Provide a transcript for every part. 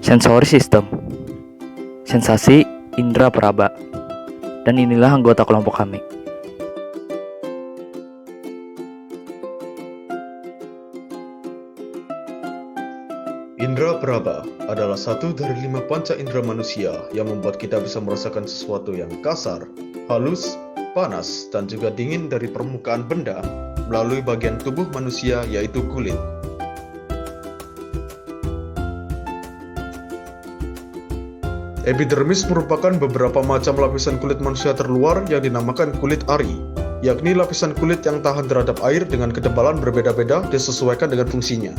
Sensory System, sensasi indera peraba, dan inilah anggota kelompok kami. Indra peraba adalah satu dari 5 panca indera manusia yang membuat kita bisa merasakan sesuatu yang kasar, halus, panas, dan juga dingin dari permukaan benda melalui bagian tubuh manusia yaitu kulit. Epidermis merupakan beberapa macam lapisan kulit manusia terluar yang dinamakan kulit ari, yakni lapisan kulit yang tahan terhadap air dengan ketebalan berbeda-beda disesuaikan dengan fungsinya.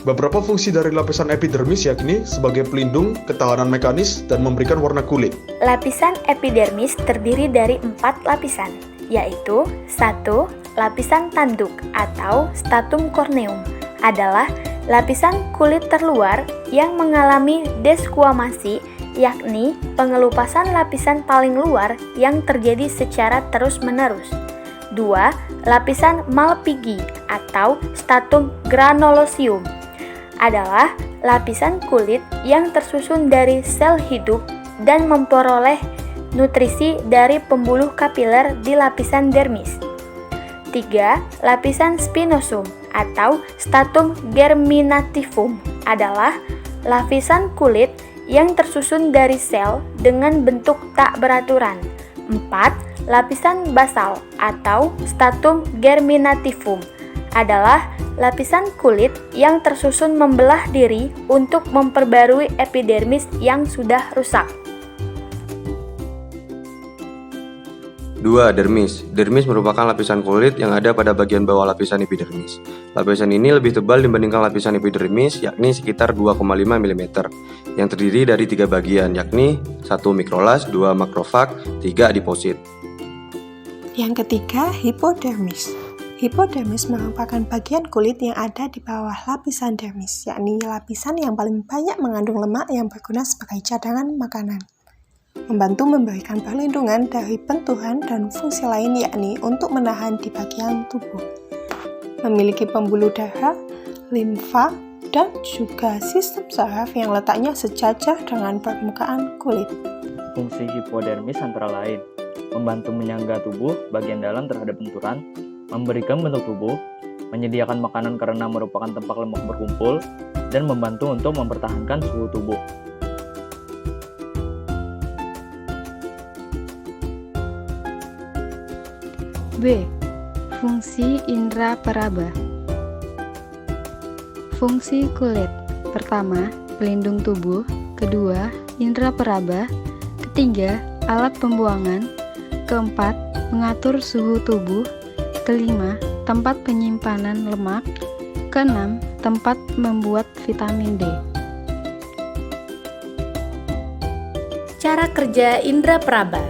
Beberapa fungsi dari lapisan epidermis yakni sebagai pelindung, ketahanan mekanis, dan memberikan warna kulit. Lapisan epidermis terdiri dari 4 lapisan, yaitu 1. Lapisan tanduk atau stratum corneum adalah lapisan kulit terluar yang mengalami desquamasi, yakni pengelupasan lapisan paling luar yang terjadi secara terus-menerus. 2. Lapisan Malpighi atau stratum granuloseum adalah lapisan kulit yang tersusun dari sel hidup dan memperoleh nutrisi dari pembuluh kapiler di lapisan dermis. 3. Lapisan spinosum atau stratum germinativum adalah lapisan kulit yang tersusun dari sel dengan bentuk tak beraturan. 4. Lapisan basal atau stratum germinativum adalah lapisan kulit yang tersusun membelah diri untuk memperbarui epidermis yang sudah rusak. 2. Dermis. Dermis merupakan lapisan kulit yang ada pada bagian bawah lapisan epidermis. Lapisan ini lebih tebal dibandingkan lapisan epidermis, yakni sekitar 2,5 mm, yang terdiri dari 3 bagian, yakni 1 mikrolas, 2 makrofag, 3 adiposit. Yang ketiga, hipodermis. Hipodermis merupakan bagian kulit yang ada di bawah lapisan dermis, yakni lapisan yang paling banyak mengandung lemak yang berguna sebagai cadangan makanan. Membantu memberikan perlindungan dari benturan dan fungsi lain, yakni untuk menahan di bagian tubuh. Memiliki pembuluh darah, limfa, dan juga sistem saraf yang letaknya sejajar dengan permukaan kulit. Fungsi hipodermis antara lain membantu menyangga tubuh bagian dalam terhadap benturan, memberikan bentuk tubuh, menyediakan makanan karena merupakan tempat lemak berkumpul, dan membantu untuk mempertahankan suhu tubuh. B. Fungsi indera peraba. Fungsi kulit. Pertama, pelindung tubuh. Kedua, indera peraba. Ketiga, alat pembuangan. Keempat, mengatur suhu tubuh. Kelima, tempat penyimpanan lemak. Keenam, tempat membuat vitamin D. Cara kerja indera peraba.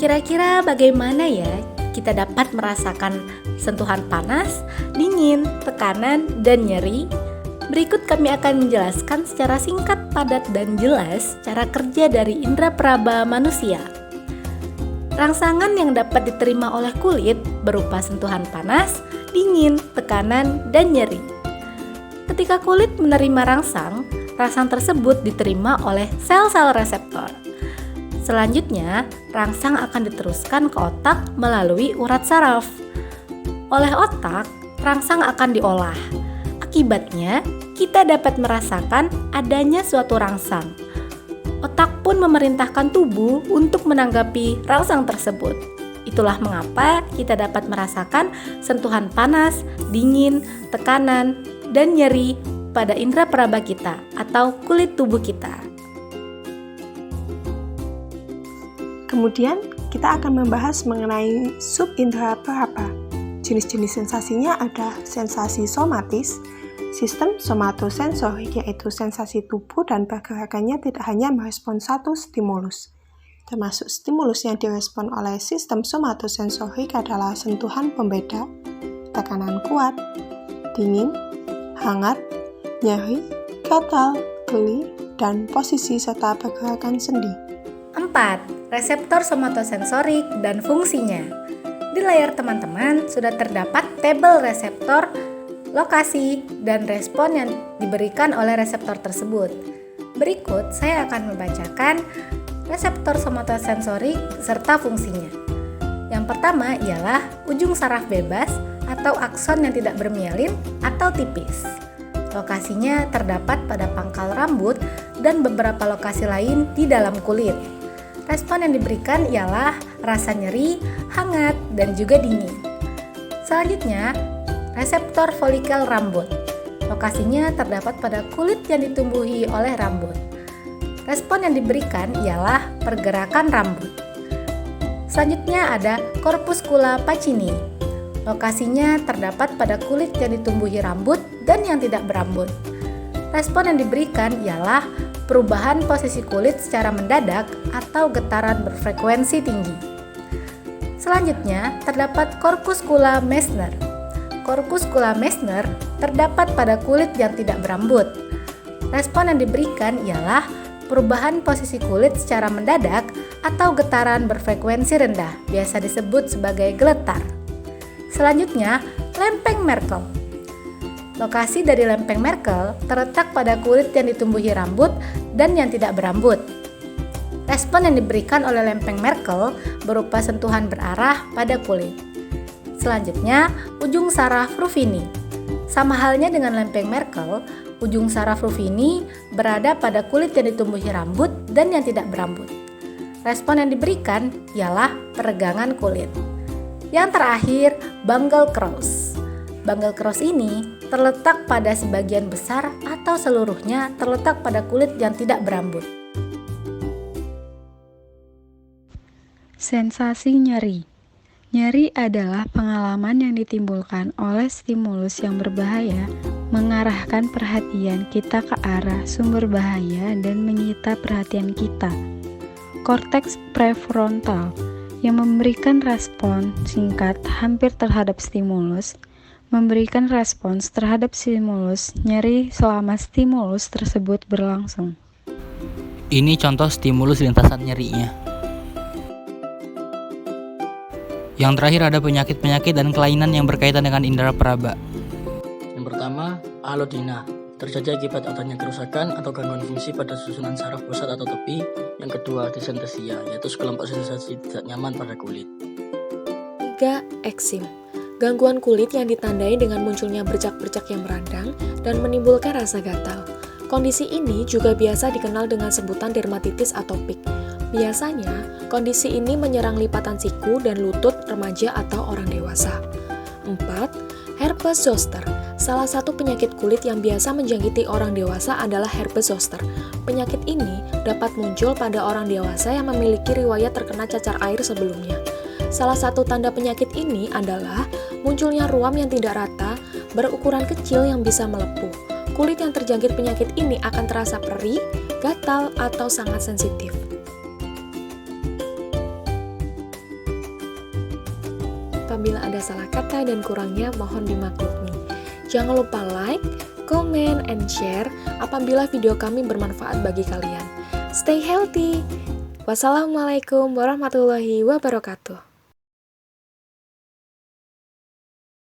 Kira-kira bagaimana ya kita dapat merasakan sentuhan panas, dingin, tekanan, dan nyeri? Berikut kami akan menjelaskan secara singkat, padat, dan jelas cara kerja dari indera peraba manusia. Rangsangan yang dapat diterima oleh kulit berupa sentuhan panas, dingin, tekanan, dan nyeri. Ketika kulit menerima rangsang tersebut diterima oleh sel-sel reseptor. Selanjutnya, rangsang akan diteruskan ke otak melalui urat saraf. Oleh otak, rangsang akan diolah. Akibatnya, kita dapat merasakan adanya suatu rangsang. Otak pun memerintahkan tubuh untuk menanggapi rangsang tersebut. Itulah mengapa kita dapat merasakan sentuhan panas, dingin, tekanan, dan nyeri pada indera peraba kita atau kulit tubuh kita. Kemudian, kita akan membahas mengenai subindera peraba. Jenis-jenis sensasinya ada sensasi somatis, sistem somatosensorik, yaitu sensasi tubuh dan pergerakannya tidak hanya merespon satu stimulus. Termasuk stimulus yang direspon oleh sistem somatosensorik adalah sentuhan pembeda, tekanan kuat, dingin, hangat, nyeri, gatal, geli, dan posisi serta pergerakan sendi. 4. Reseptor somatosensorik dan fungsinya. Di layar teman-teman sudah terdapat tabel reseptor lokasi, dan respon yang diberikan oleh reseptor tersebut. Berikut saya akan membacakan reseptor somatosensorik serta fungsinya. Yang pertama ialah ujung saraf bebas atau akson yang tidak bermielin atau tipis. Lokasinya terdapat pada pangkal rambut dan beberapa lokasi lain di dalam kulit. Respon yang diberikan ialah rasa nyeri, hangat, dan juga dingin. Selanjutnya, reseptor folikel rambut. Lokasinya terdapat pada kulit yang ditumbuhi oleh rambut. Respon yang diberikan ialah pergerakan rambut. Selanjutnya ada corpuscula pacini. Lokasinya terdapat pada kulit yang ditumbuhi rambut dan yang tidak berambut. Respon yang diberikan ialah perubahan posisi kulit secara mendadak atau getaran berfrekuensi tinggi. Selanjutnya terdapat corpuscula Meissner. Corpuscula Meissner terdapat pada kulit yang tidak berambut. Respon yang diberikan ialah perubahan posisi kulit secara mendadak atau getaran berfrekuensi rendah, biasa disebut sebagai geletar. Selanjutnya, lempeng Merkel. Lokasi dari lempeng Merkel terletak pada kulit yang ditumbuhi rambut dan yang tidak berambut. Respon yang diberikan oleh lempeng Merkel berupa sentuhan berarah pada kulit. Selanjutnya, ujung saraf Ruffini. Sama halnya dengan lempeng Merkel, ujung saraf Ruffini berada pada kulit yang ditumbuhi rambut dan yang tidak berambut. Respon yang diberikan ialah peregangan kulit. Yang terakhir, Bungle Cross. Bungle Cross ini terletak pada sebagian besar atau seluruhnya terletak pada kulit yang tidak berambut. Sensasi nyeri. Nyeri adalah pengalaman yang ditimbulkan oleh stimulus yang berbahaya, mengarahkan perhatian kita ke arah sumber bahaya dan menyita perhatian kita. Korteks prefrontal yang memberikan respon singkat hampir terhadap stimulus, memberikan respons terhadap stimulus nyeri selama stimulus tersebut berlangsung. Ini contoh stimulus lintasan nyerinya. Yang terakhir ada penyakit-penyakit dan kelainan yang berkaitan dengan indera peraba. Yang pertama, alodina. Terjadi akibat adanya kerusakan atau gangguan fungsi pada susunan saraf pusat atau tepi. Yang kedua, disentesia, yaitu sekelompok sensasi tidak nyaman pada kulit. 3. Eksim. Gangguan kulit yang ditandai dengan munculnya bercak-bercak yang meradang dan menimbulkan rasa gatal. Kondisi ini juga biasa dikenal dengan sebutan dermatitis atopik. Biasanya, kondisi ini menyerang lipatan siku dan lutut remaja atau orang dewasa. 4. Herpes zoster. Salah satu penyakit kulit yang biasa menjangkiti orang dewasa adalah herpes zoster. Penyakit ini dapat muncul pada orang dewasa yang memiliki riwayat terkena cacar air sebelumnya. Salah satu tanda penyakit ini adalah munculnya ruam yang tidak rata, berukuran kecil yang bisa melepuh. Kulit yang terjangkit penyakit ini akan terasa perih, gatal, atau sangat sensitif. Apabila ada salah kata dan kurangnya, mohon dimaklumi. Jangan lupa like, comment, and share apabila video kami bermanfaat bagi kalian. Stay healthy. Wassalamualaikum warahmatullahi wabarakatuh.